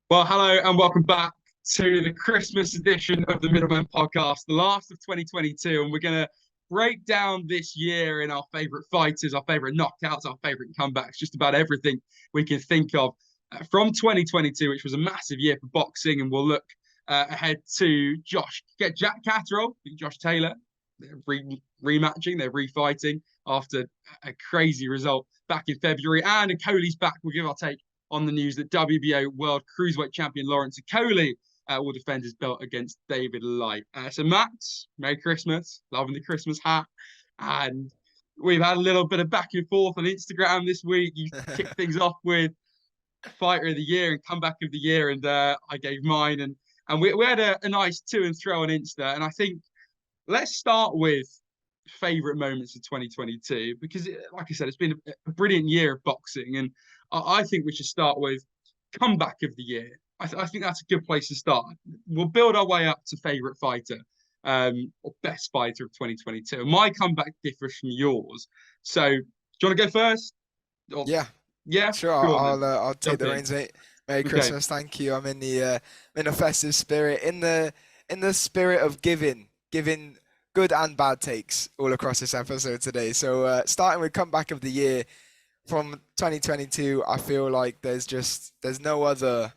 Well, hello and welcome back to the Christmas edition of the Middlemen podcast, the last of 2022. And we're going to break down this year in our favourite fighters, our favourite knockouts, our favourite comebacks, just about everything we can think of from 2022, which was a massive year for boxing. And we'll look ahead to Jack Catterall, Josh Taylor. They're rematching, they're refighting after a crazy result back in February. And Okolie's back. We'll give our take on the news that WBO World Cruiserweight Champion Lawrence Okolie will defend his belt against David Light. So, Max, Merry Christmas. Loving the Christmas hat. And we've had a little bit of back and forth on Instagram this week. You kicked things off with Fighter of the Year and Comeback of the Year, and I gave mine. And we had a nice to and throw on Insta. And I think let's start with favorite moments of 2022 because, like I said, it's been a brilliant year of boxing, and I think we should start with comeback of the year. I think that's a good place to start. We'll build our way up to favorite fighter or best fighter of 2022. My comeback differs from yours. So, do you want to go first? Or, Yeah, yeah, sure. go I'll take Jump the in. reins, mate. Merry Okay. Christmas, thank you. I'm in a festive spirit, in the spirit of giving good and bad takes all across this episode today. So starting with comeback of the year from 2022, I feel like there's no other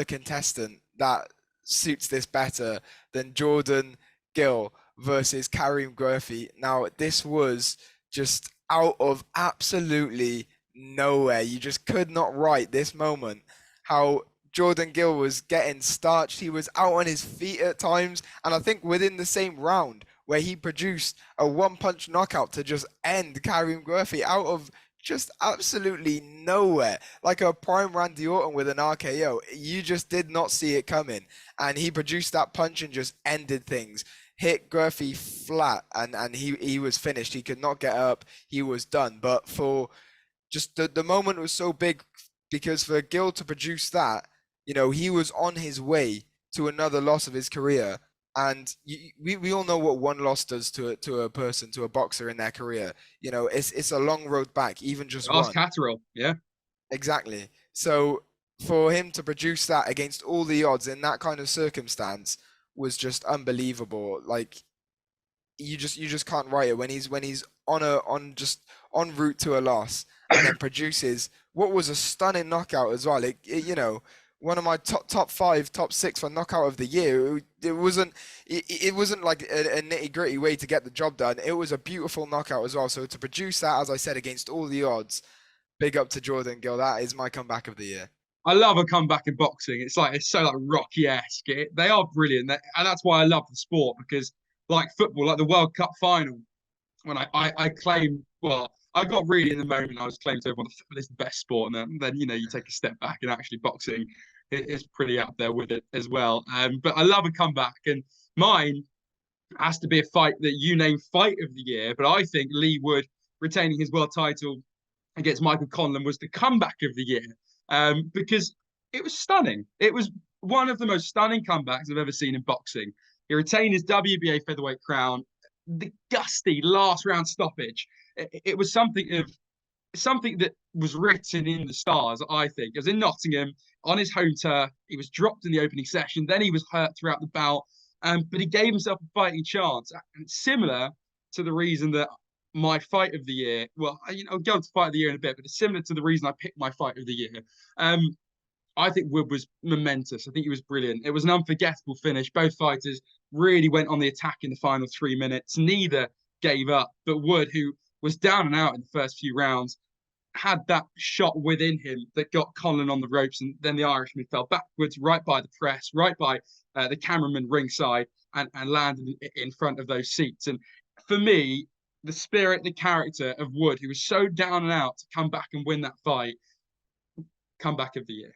contestant that suits this better than Jordan Gill versus Karim Murphy. Now, this was just out of absolutely nowhere. You just could not write this moment. How Jordan Gill was getting starched. He was out on his feet at times. And I think within the same round where he produced a one-punch knockout to just end Karim Murphy out of just absolutely nowhere, like a prime Randy Orton with an RKO. You just did not see it coming, and he produced that punch and just ended things. Hit Murphy flat, and he was finished. He could not get up. He was done. But for just the moment was so big because for Gill to produce that, he was on his way to another loss of his career. And we all know what one loss does to a person, to a boxer in their career. It's a long road back, even just Ask one. Catterall. Yeah. Exactly. So for him to produce that against all the odds in that kind of circumstance was just unbelievable. Like you just can't write it when he's on route to a loss and then produces what was a stunning knockout as well. One of my top five, top six for knockout of the year. It wasn't like a nitty gritty way to get the job done. It was a beautiful knockout as well. So to produce that, as I said, against all the odds, big up to Jordan Gill. That is my comeback of the year. I love a comeback in boxing. It's so like Rocky-esque. They are brilliant, and that's why I love the sport because, like football, like the World Cup final, when I claim, well, I got really in the moment. I was claiming to everyone that it's the best sport, and then you take a step back, and actually boxing is pretty up there with it as well. But I love a comeback, and mine has to be a fight that you name fight of the year. But I think Lee Wood retaining his world title against Michael Conlan was the comeback of the year because it was stunning. It was one of the most stunning comebacks I've ever seen in boxing. He retained his WBA featherweight crown, the gusty last round stoppage. It was something that was written in the stars, I think. It was in Nottingham on his home turf. He was dropped in the opening session. Then he was hurt throughout the bout. But he gave himself a fighting chance. And similar to the reason that my fight of the year, well, I'll go to fight of the year in a bit, but it's similar to the reason I picked my fight of the year. Um, I think Wood was momentous. I think he was brilliant. It was an unforgettable finish. Both fighters really went on the attack in the final 3 minutes. Neither gave up, but Wood, who was down and out in the first few rounds, had that shot within him that got Conlan on the ropes, and then the Irishman fell backwards, right by the press, right by the cameraman ringside, and landed in front of those seats. And for me, the spirit, the character of Wood, who was so down and out to come back and win that fight, comeback of the year.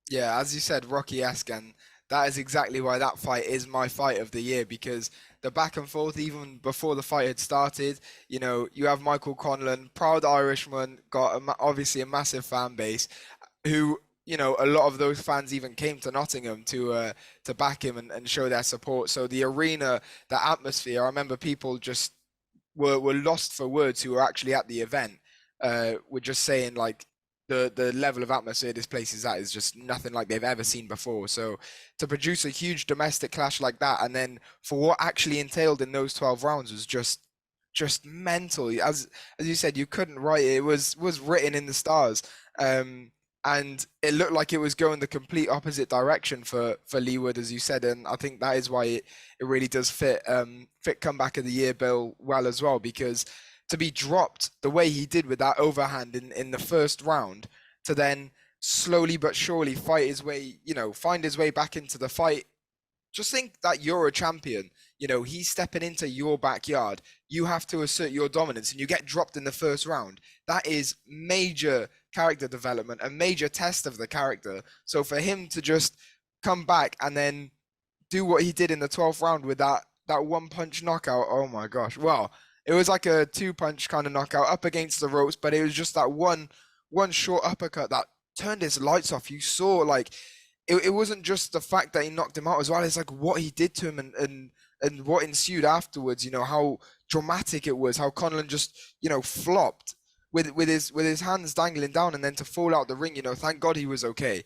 Yeah, as you said, Rocky-esque, and that is exactly why that fight is my fight of the year because the back and forth, even before the fight had started, you have Michael Conlan, proud Irishman, got obviously a massive fan base, who a lot of those fans even came to Nottingham to back him and show their support. So the arena, the atmosphere, I remember people just were lost for words who were actually at the event. Were just saying like the level of atmosphere this place is at is just nothing like they've ever seen before. So to produce a huge domestic clash like that, and then for what actually entailed in those 12 rounds was just mental. As you said, you couldn't write it. It was written in the stars. And it looked like it was going the complete opposite direction for Leeward, as you said, and I think that is why it really does fit comeback of the year bill well as well, because to be dropped the way he did with that overhand in the first round, to then slowly but surely fight his way, find his way back into the fight. Just think that you're a champion. He's stepping into your backyard. You have to assert your dominance and you get dropped in the first round. That is major character development, a major test of the character. So for him to just come back and then do what he did in the 12th round with that one punch knockout, oh my gosh. Well, it was like a 2-punch kind of knockout up against the ropes, but it was just that one short uppercut that turned his lights off. You saw like it wasn't just the fact that he knocked him out as well. It's like what he did to him and what ensued afterwards. How dramatic it was. How Conlon just flopped with his hands dangling down, and then to fall out the ring. Thank God he was okay.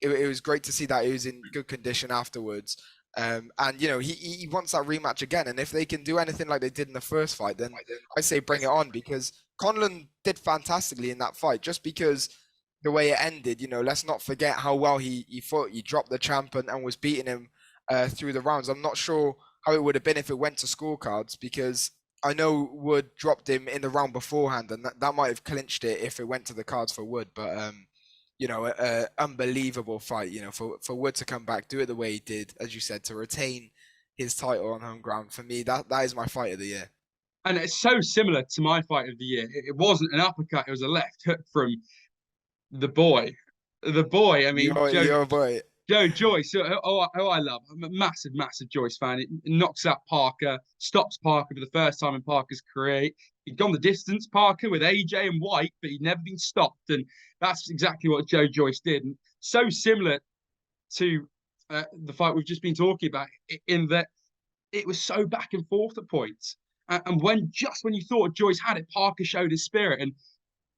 It was great to see that he was in good condition afterwards. And he wants that rematch again. And if they can do anything like they did in the first fight, then I say bring it on, because Conlon did fantastically in that fight. Just because the way it ended, let's not forget how well he fought. He dropped the champ and was beating him through the rounds. I'm not sure how it would have been if it went to scorecards, because I know Wood dropped him in the round beforehand, and that might have clinched it if it went to the cards for Wood. But unbelievable fight. For Wood to come back, do it the way he did, as you said, to retain his title on home ground. For me, that is my fight of the year. And it's so similar to my fight of the year. It wasn't an uppercut; it was a left hook from the boy. I mean, Your boy. Joe Joyce, I love. I'm a massive, massive Joyce fan. It knocks out Parker, stops Parker for the first time in Parker's career. He'd gone the distance, Parker, with AJ and White, but he'd never been stopped. And that's exactly what Joe Joyce did. And so similar to the fight we've just been talking about, in that it was so back and forth at points. And when you thought Joyce had it, Parker showed his spirit. And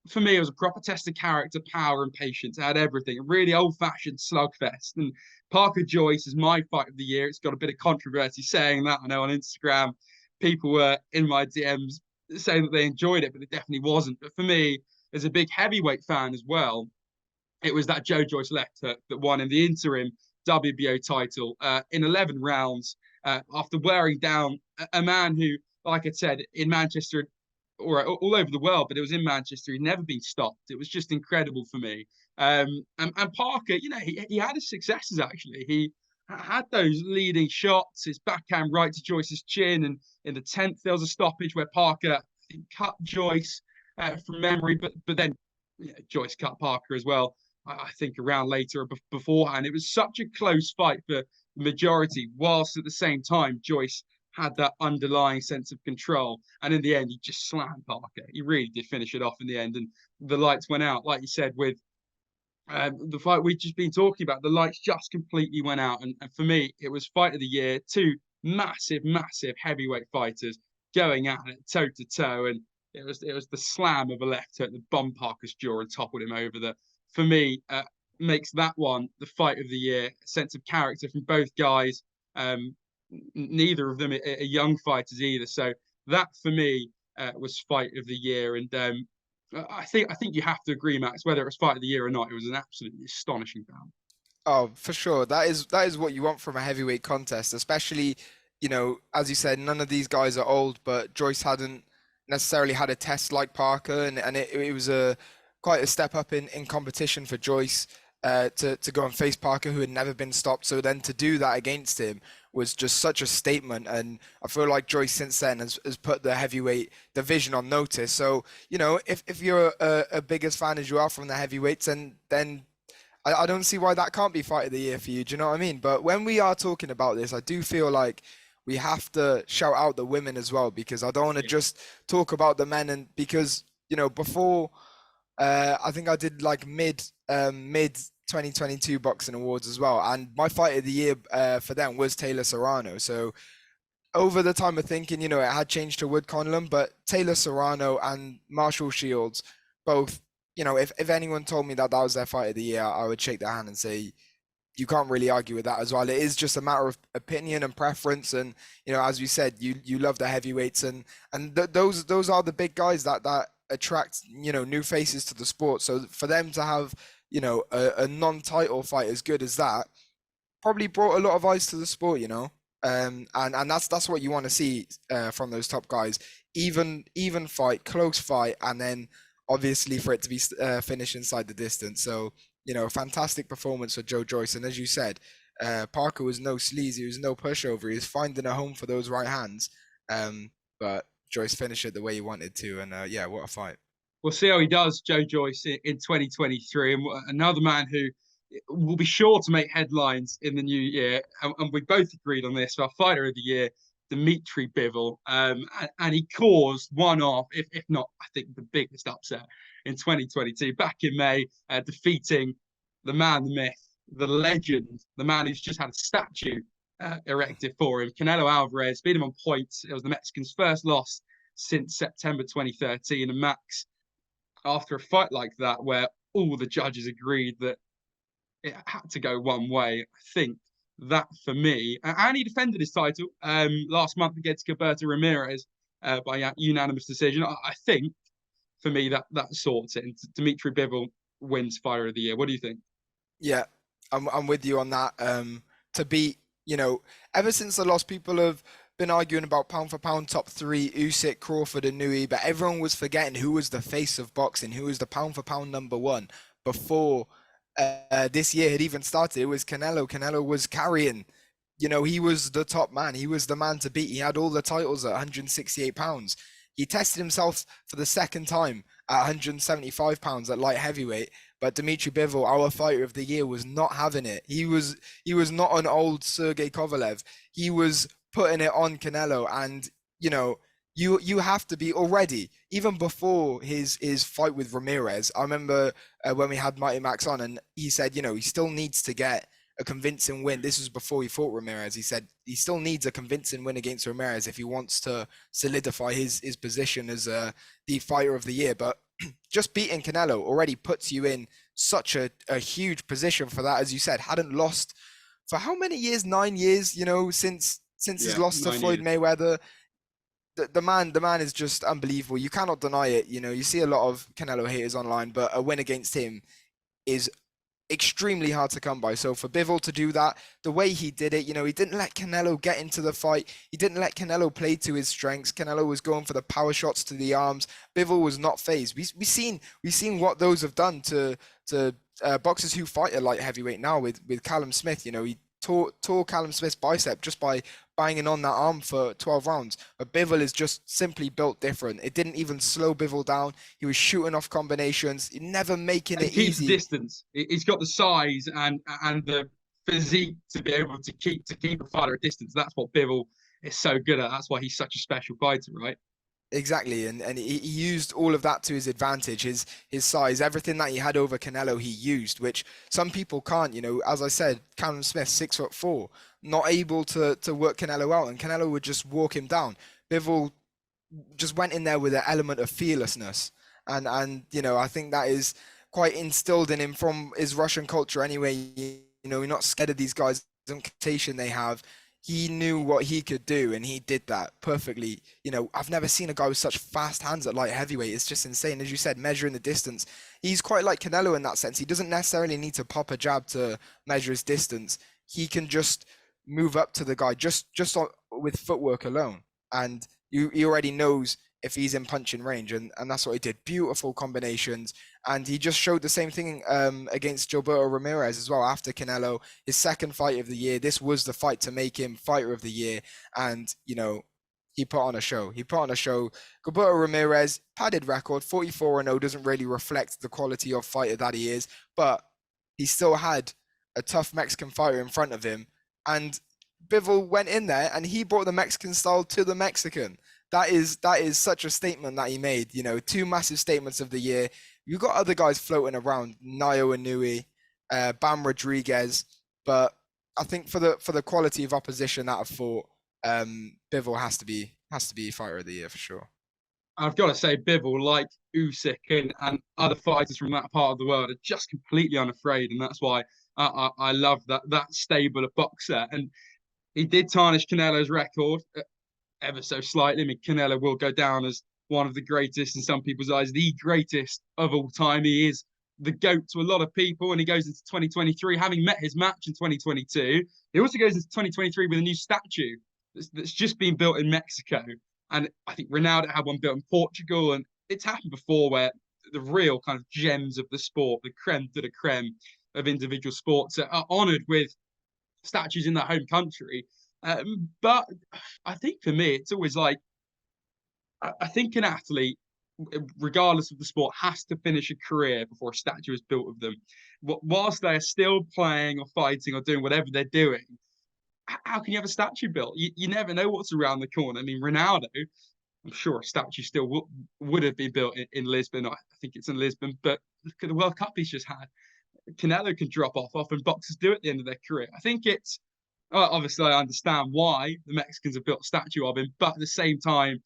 for me, it was a proper test of character, power, and patience. It had everything. A really old-fashioned slugfest. And Parker Joyce is my fight of the year. It's got a bit of controversy saying that. I know on Instagram, people were in my DMs saying that they enjoyed it, but it definitely wasn't. But for me, as a big heavyweight fan as well, it was that Joe Joyce left hook that won in the interim WBO title in 11 rounds after wearing down a man who, like I said, in Manchester or all over the world, but it was in Manchester. He'd never been stopped. It was just incredible for me. And Parker, he had his successes actually. He had those leading shots, his backhand right to Joyce's chin, and in the 10th there was a stoppage where Parker, I think, cut Joyce from memory, but then Joyce cut Parker as well. I think a round later or beforehand. It was such a close fight for the majority, whilst at the same time Joyce had that underlying sense of control. And in the end, he just slammed Parker. He really did finish it off in the end. And the lights went out, like you said, with the fight we've just been talking about. The lights just completely went out. And for me, it was fight of the year. Two massive, massive heavyweight fighters going at it toe to toe. And it was the slam of a left hook that bombed Parker's jaw and toppled him over. That, for me, makes that one the fight of the year. A sense of character from both guys. Neither of them are young fighters either. So that for me was fight of the year. And I think you have to agree, Max, whether it was fight of the year or not, it was an absolutely astonishing bout. Oh, for sure. That is what you want from a heavyweight contest, especially, as you said, none of these guys are old, but Joyce hadn't necessarily had a test like Parker, and it was quite a step up in competition for Joyce to go and face Parker, who had never been stopped. So then to do that against him was just such a statement. And I feel like Joyce since then has put the heavyweight division on notice. So, if you're a big as fan as you are from the heavyweights, then I don't see why that can't be fight of the year for you. Do you know what I mean? But when we are talking about this, I do feel like we have to shout out the women as well, because I don't want to just talk about the men. And because, before, I think I did like mid 2022 boxing awards as well, and my fight of the year for them was Taylor Serrano. So over the time of thinking, it had changed to Wood Conlon, but Taylor Serrano and Marshall Shields both if anyone told me that that was their fight of the year, I would shake their hand and say you can't really argue with that as well. It is just a matter of opinion and preference, and as we said, you love the heavyweights, and those are the big guys that attract new faces to the sport. So for them to have a non-title fight as good as that probably brought a lot of eyes to the sport. And that's what you want to see from those top guys. Even fight, close fight, and then obviously for it to be finished inside the distance. So fantastic performance for Joe Joyce. And as you said, Parker was no sleaze, he was no pushover. He was finding a home for those right hands. But Joyce finished it the way he wanted to, and yeah, what a fight. We'll see how he does, Joe Joyce, in 2023, and another man who will be sure to make headlines in the new year. And we both agreed on this. Our fighter of the year, Dimitri Bivol, and he caused one of, if not, I think the biggest upset in 2022. Back in May, defeating the man, the myth, the legend, the man who's just had a statue erected for him, Canelo Alvarez. Beat him on points. It was the Mexican's first loss since September 2013, and Max, after a fight like that, where all the judges agreed that it had to go one way, I think that for me, and he defended his title last month against Gilberto Ramirez by unanimous decision. I think for me that sorts it. And Dimitri Bivol wins Fighter of the Year. What do you think? Yeah, I'm with you on that. To beat, ever since the loss, people have been arguing about pound for pound top three, Usyk, Crawford, and Nui, but everyone was forgetting who was the face of boxing, who was the pound for pound number one before this year had even started. It was Canelo. Canelo was carrying. He was the top man. He was the man to beat. He had all the titles at 168 pounds. He tested himself for the second time at 175 pounds at light heavyweight. But Dimitri Bivol, our fighter of the year, was not having it. He was not an old Sergey Kovalev. He was putting it on Canelo, and you have to be already, even before his fight with Ramirez. I remember when we had Mighty Max on, and he said, he still needs to get a convincing win. This was before he fought Ramirez. He said he still needs a convincing win against Ramirez if he wants to solidify his position as the fighter of the year. But just beating Canelo already puts you in such a huge position for that. As you said, hadn't lost for how many years? 9 years, since his loss to Floyd Mayweather. The man is just unbelievable. You cannot deny it. You see a lot of Canelo haters online, but a win against him is extremely hard to come by. So for Bivol to do that, the way he did it, he didn't let Canelo get into the fight. He didn't let Canelo play to his strengths. Canelo was going for the power shots to the arms. Bivol was not phased. We've seen what those have done to boxers who fight at light heavyweight now with Callum Smith. He tore Callum Smith's bicep just by banging on that arm for 12 rounds. But Bivol is just simply built different. It didn't even slow Bivol down. He was shooting off combinations, never making it easy. Distance. He's got the size and the physique to be able to keep a fighter at distance. That's what Bivol is so good at. That's why he's such a special fighter, right? Exactly, and he used all of that to his advantage. His size, everything that he had over Canelo, he used, which some people can't. As I said, Callum Smith, 6'4", not able to work Canelo out, and Canelo would just walk him down. Bivol just went in there with an element of fearlessness, and I think that is quite instilled in him from his Russian culture anyway. You're not scared of these guys, the reputation they have. He knew what he could do, and he did that perfectly. I've never seen a guy with such fast hands at light heavyweight. It's just insane. As you said, measuring the distance. He's quite like Canelo in that sense. He doesn't necessarily need to pop a jab to measure his distance. He can just move up to the guy just with footwork alone. And he already knows if he's in punching range, and that's what he did. Beautiful combinations, and he just showed the same thing against Gilberto Ramirez as well after Canelo, his second fight of the year. This was the fight to make him fighter of the year, and he put on a show. Gilberto Ramirez, padded record, 44-0, doesn't really reflect the quality of fighter that he is, but he still had a tough Mexican fighter in front of him, and Bivol went in there and he brought the Mexican style to the Mexican. That is such a statement that he made. Two massive statements of the year. You got other guys floating around, Nayo Inoue, Bam Rodriguez, but I think for the quality of opposition that I've fought, Bivol has to be fighter of the year for sure. I've got to say, Bivol, like Usyk and other fighters from that part of the world, are just completely unafraid, and that's why I love that stable of boxer. And he did tarnish Canelo's record ever so slightly. I mean, Canelo will go down as one of the greatest in some people's eyes, the greatest of all time. He is the GOAT to a lot of people, and he goes into 2023 having met his match in 2022. He also goes into 2023 with a new statue that's just been built in Mexico. And I think Ronaldo had one built in Portugal, and it's happened before where the real kind of gems of the sport, the creme de la creme of individual sports, are honoured with statues in their home country. But I think for me, it's always like, I think an athlete, regardless of the sport, has to finish a career before a statue is built of them. Whilst they're still playing or fighting or doing whatever they're doing, how can you have a statue built? You never know what's around the corner. I mean, Ronaldo, I'm sure a statue still would have been built in Lisbon. I think it's in Lisbon, but look at the World Cup he's just had. Canelo can drop off. Often boxers do at the end of their career. I think it's obviously I understand why the Mexicans have built a statue of him, but at the same time,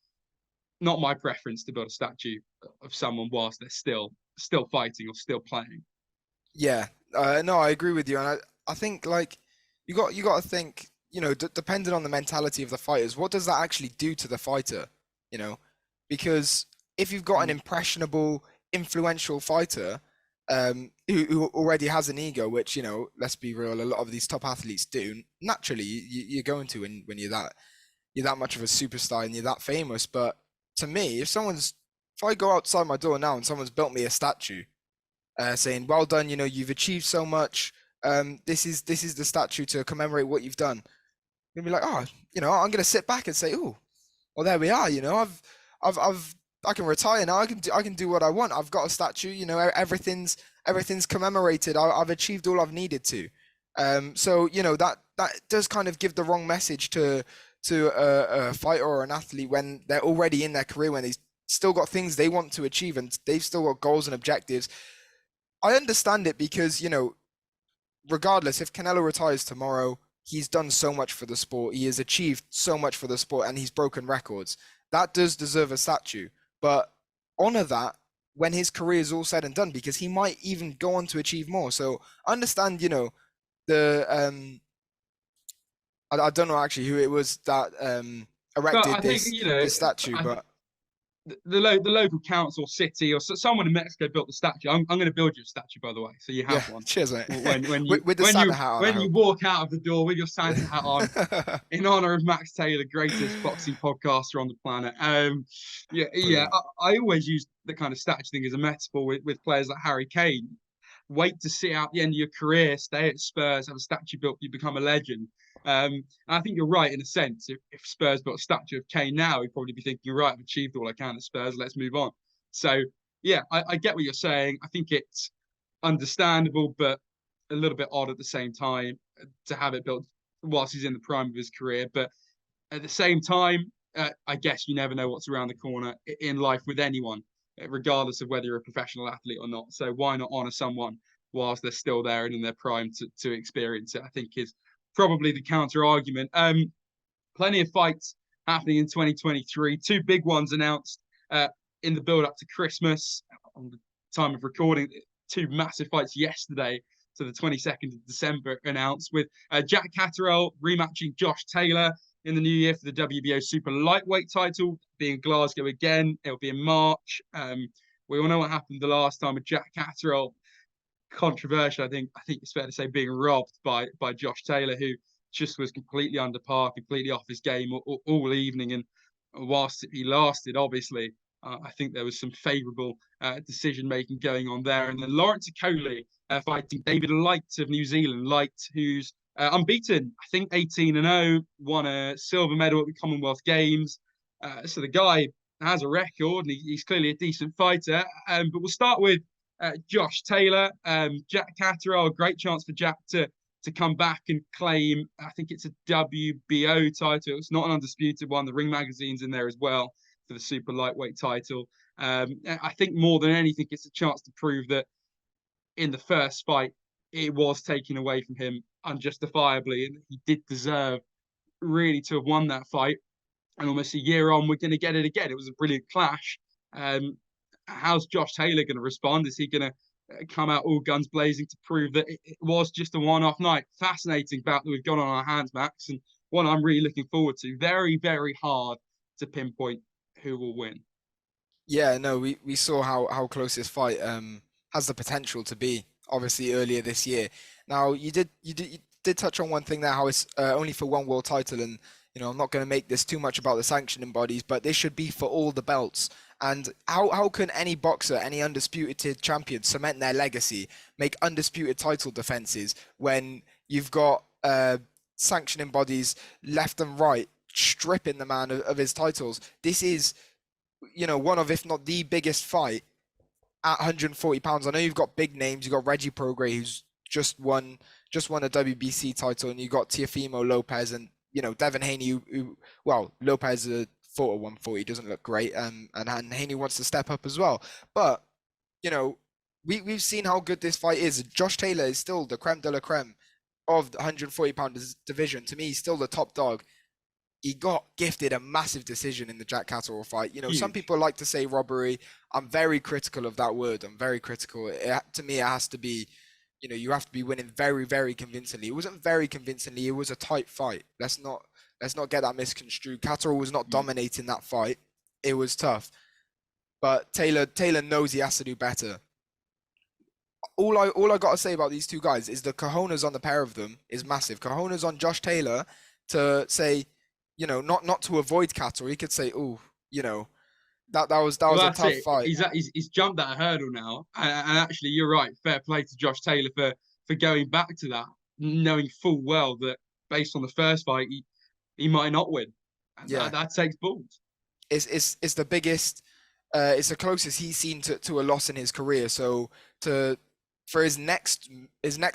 not my preference to build a statue of someone whilst they're still fighting or still playing. Yeah, no, I agree with you, and I think like you got to think, depending on the mentality of the fighters, what does that actually do to the fighter? You know, because if you've got an impressionable, influential fighter, who already has an ego, which let's be real, a lot of these top athletes do. Naturally, you're going to when you're that much of a superstar and you're that famous. But to me, if I go outside my door now and someone's built me a statue, saying, "Well done, you've achieved so much. This is the statue to commemorate what you've done." You'll be like, "Oh, I'm gonna sit back and say, oh, well, there we are. I can retire now. I can do what I want. I've got a statue. Everything's commemorated. I've achieved all I've needed to." So that does kind of give the wrong message to a fighter or an athlete when they're already in their career, when they've still got things they want to achieve and they've still got goals and objectives. I understand it because, regardless, if Canelo retires tomorrow, he's done so much for the sport. He has achieved so much for the sport and he's broken records. That does deserve a statue, but honor that when his career is all said and done, because he might even go on to achieve more. So I understand, the I don't know actually who it was that erected this statue, but the local council, city, or someone in Mexico built the statue. I'm going to build you a statue, by the way, so you have one. Cheers, mate. When you with the Santa hat on, when you walk out of the door with your Santa hat on, in honor of Max Taylor, greatest boxing podcaster on the planet. I always use the kind of statue thing as a metaphor with players like Harry Kane. Wait to see out the end of your career, stay at Spurs, have a statue built, you become a legend. And I think you're right in a sense. If Spurs built a statue of Kane now, he'd probably be thinking, right, I've achieved all I can at Spurs, let's move on. So, yeah, I get what you're saying. I think it's understandable, but a little bit odd at the same time to have it built whilst he's in the prime of his career. But at the same time, I guess you never know what's around the corner in life with anyone, regardless of whether you're a professional athlete or not. So why not honour someone whilst they're still there and in their prime to experience it, I think is probably the counter argument. Plenty of fights happening in 2023. Two big ones announced in the build up to Christmas. On the time of recording, two massive fights yesterday to the 22nd of December announced, with Jack Catterall rematching Josh Taylor in the new year for the WBO super lightweight title, being Glasgow again. It'll be in March. We all know what happened the last time with Jack Catterall. Controversial, I think it's fair to say, being robbed by Josh Taylor, who just was completely under par, completely off his game all evening. And whilst he lasted, obviously, I think there was some favourable decision making going on there. And then Lawrence Okolie fighting David Light of New Zealand. Light, who's unbeaten, I think 18-0, won a silver medal at the Commonwealth Games. So the guy has a record and he's clearly a decent fighter. But we'll start with Josh Taylor. Jack Catterall, a great chance for Jack to come back and claim, I think it's a WBO title. It's not an undisputed one. The Ring Magazine's in there as well for the super lightweight title. I think more than anything, it's a chance to prove that in the first fight, it was taken away from him unjustifiably, and he did deserve really to have won that fight. and almost a year on, we're going to get it again. It was a brilliant clash. How's Josh Taylor going to respond? Is he going to come out all guns blazing to prove that it was just a one-off night? Fascinating bout that we've got on our hands, Max, and one I'm really looking forward to. Very, very hard to pinpoint who will win. Yeah, no, we saw how close this fight has the potential to be, obviously earlier this year. Now you did touch on one thing there, how it's only for one world title, and I'm not going to make this too much about the sanctioning bodies, but this should be for all the belts. And how can any boxer, any undisputed champion, cement their legacy, make undisputed title defenses when you've got sanctioning bodies left and right stripping the man of his titles? This is one of, if not the biggest fight at 140 pounds. I know you've got big names. You've got Reggie Prograis, who's just won a WBC title, and you got Teofimo Lopez and Devin Haney, who well, Lopez fought at 140, doesn't look great, and Haney wants to step up as well. But we've seen how good this fight is. Josh Taylor is still the creme de la creme of the 140-pound division. To me, he's still the top dog. He got gifted a massive decision in the Jack Catterall fight. Some people like to say robbery. I'm very critical of that word. I'm very critical. To me, it has to be, you have to be winning very, very convincingly. It wasn't very convincingly. It was a tight fight. Let's not get that misconstrued. Catterall was not dominating that fight. It was tough. But Taylor knows he has to do better. All I got to say about these two guys is the cojones on the pair of them is massive. Cojones on Josh Taylor to say, not to avoid Catterall. He could say, "Oh, that was a tough fight." He's jumped that hurdle now, and actually, you're right. Fair play to Josh Taylor for going back to that, knowing full well that based on the first fight, he might not win. And Yeah, that takes balls. It's the biggest. It's the closest he's seen to a loss in his career. So for his next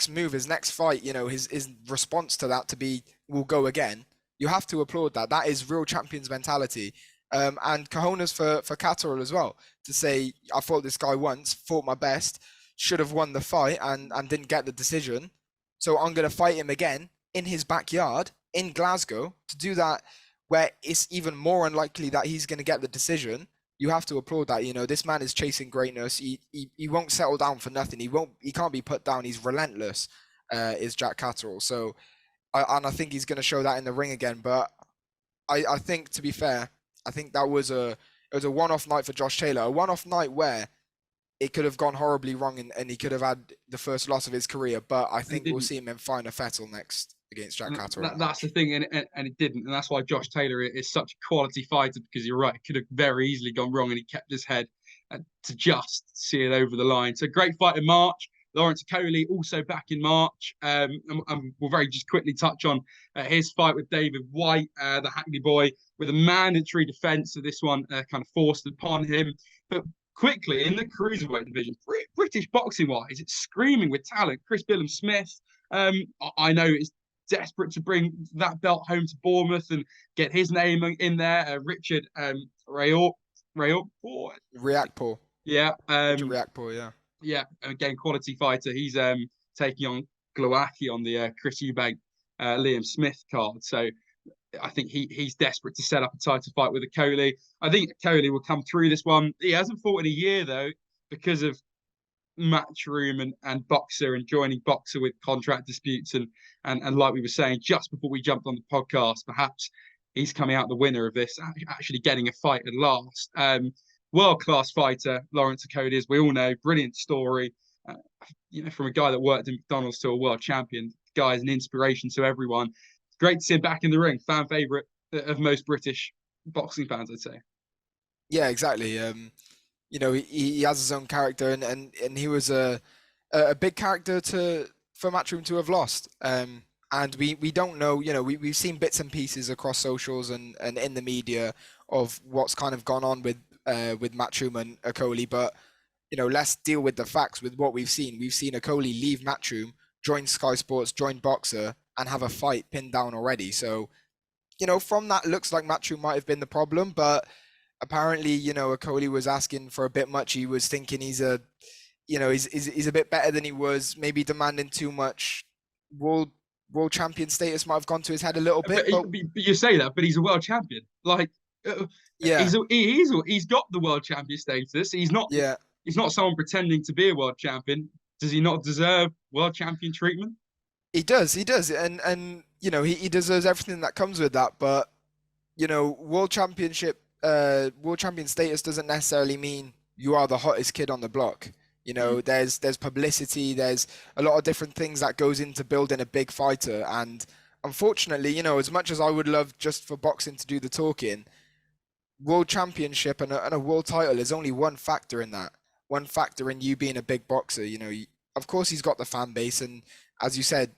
move, his next fight, his response to that to be, "We'll go again." You have to applaud that. That is real champions mentality. And cojones for Catterall as well, to say, I fought this guy once, fought my best, should have won the fight and didn't get the decision. So I'm going to fight him again in his backyard in Glasgow to do that, where it's even more unlikely that he's going to get the decision. You have to applaud that. This man is chasing greatness. He won't settle down for nothing. He can't be put down. He's relentless, is Jack Catterall. So, I think he's going to show that in the ring again. But I think, to be fair, I think that was a one-off night for Josh Taylor, a one-off night where it could have gone horribly wrong and he could have had the first loss of his career. But I think we'll see him in Finer Fettel next against Jack Catterall. That's the thing, and it didn't, and that's why Josh Taylor is such a quality fighter, because you're right, it could have very easily gone wrong, and he kept his head to just see it over the line. So great fight in March. Lawrence Okolie also back in March. And we'll very just quickly touch on his fight with David White, the Hackney boy, with a mandatory defence. So this one kind of forced upon him. But quickly, in the cruiserweight division, British boxing-wise, it's screaming with talent. Chris Billam-Smith, I know it's desperate to bring that belt home to Bournemouth and get his name in there. Richard Riakporhe. Yeah. Richard Riakporhe, yeah. Yeah, again, quality fighter. He's taking on Glowacki on the Chris Eubank, Liam Smith card. So I think he's desperate to set up a title fight with Okolie. I think Okolie will come through this one. He hasn't fought in a year, though, because of Matchroom and Boxer and joining Boxer with contract disputes. And like we were saying just before we jumped on the podcast, perhaps he's coming out the winner of this, actually getting a fight at last. World-class fighter, Lawrence Okolie, as we all know. Brilliant story. From a guy that worked in McDonald's to a world champion. The guy is an inspiration to everyone. Great to see him back in the ring. Fan favourite of most British boxing fans, I'd say. Yeah, exactly. He has his own character, and he was a big character for Matchroom to have lost. And we don't know, we've seen bits and pieces across socials and in the media of what's kind of gone on with Matchroom and Okolie, but let's deal with the facts with what we've seen. We've seen Okolie leave Matchroom, join Sky Sports, join Boxer, and have a fight pinned down already. So, from that, looks like Matchroom might have been the problem, but apparently, Okolie was asking for a bit much. He was thinking he's a bit better than he was, maybe demanding too much. We'll world champion status might have gone to his head a little bit. But But you say that, but he's a world champion. Like yeah, he's got the world champion status. yeah, He's not someone pretending to be a world champion. Does he not deserve world champion treatment? he does, and he deserves everything that comes with that. But world champion status doesn't necessarily mean you are the hottest kid on the block. Mm. There's publicity, there's a lot of different things that goes into building a big fighter. And unfortunately, as much as I would love just for boxing to do the talking, world championship and a world title is only one factor in that. One factor in you being a big boxer. Of course he's got the fan base, and as you said,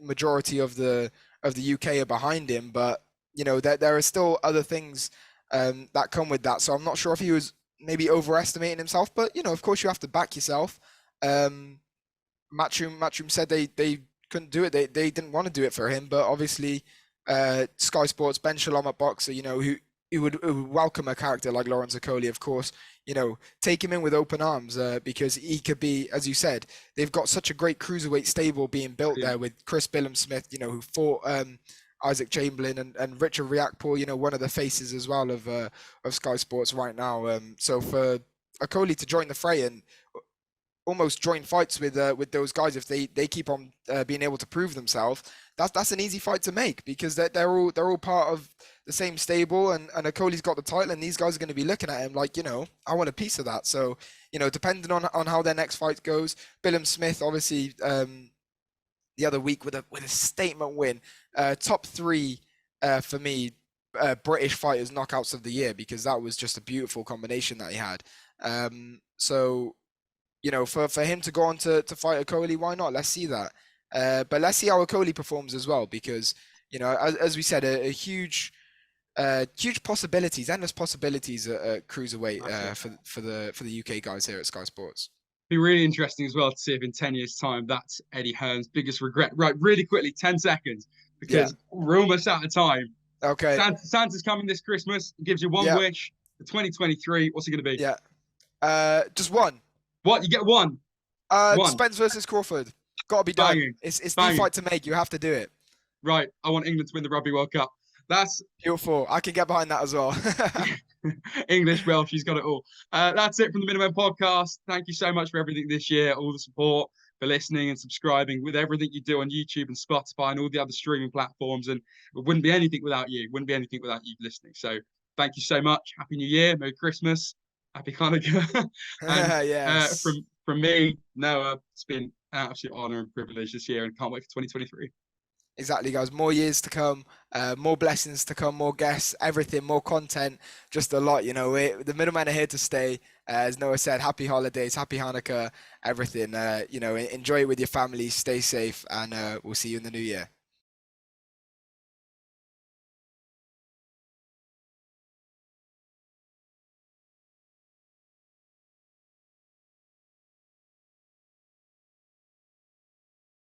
majority of the UK are behind him. But there are still other things that come with that. So I'm not sure if he was maybe overestimating himself, but of course you have to back yourself. Matchroom said they couldn't do it. They didn't want to do it for him, but obviously Sky Sports, Ben Shalom at Boxer, who would welcome a character like Lawrence Okolie, of course, take him in with open arms because he could be, as you said, they've got such a great cruiserweight stable being built there with Chris Billum-Smith, who fought Isaac Chamberlain and Richard Riakporhe, one of the faces as well of Sky Sports right now. So for Okolie to join the fray and almost join fights with those guys, if they keep on being able to prove themselves, that's an easy fight to make, because they're all part of the same stable, and Okolie's got the title, and these guys are going to be looking at him like, I want a piece of that. So depending on how their next fight goes, Billum-Smith obviously the other week with a statement win, top 3 for me, British fighters knockouts of the year, because that was just a beautiful combination that he had. So for him to go on to fight Okolie, why not? Let's see that. But let's see how Okolie performs as well, because as we said, a huge possibilities, endless possibilities at cruiserweight for the UK guys here at Sky Sports. Be really interesting as well to see if in 10 years' time that's Eddie Hearn's biggest regret. Right, really quickly, 10 seconds, because we're almost out of time. Okay. Santa's coming this Christmas. He gives you one wish for 2023. What's it going to be? Yeah. Just one. What? You get one? Spence versus Crawford. Got to be done. Banging. It's the fight to make. You have to do it. Right. I want England to win the Rugby World Cup. That's beautiful. I can get behind that as well. English, Welsh, she's got it all. That's it from the Middlemen podcast. Thank you so much for everything this year, all the support, for listening and subscribing, with everything you do on YouTube and Spotify and all the other streaming platforms. And it wouldn't be anything without you. Wouldn't be anything without you listening. So thank you so much. Happy New Year. Merry Christmas. Happy Hanukkah. And yes. From me, Noah, it's been an absolute honor and privilege this year, and can't wait for 2023. Exactly, guys. More years to come, more blessings to come, more guests, everything, more content, just a lot. The Middlemen are here to stay. As Noah said, happy holidays, happy Hanukkah, everything. Enjoy it with your family, stay safe, and we'll see you in the new year.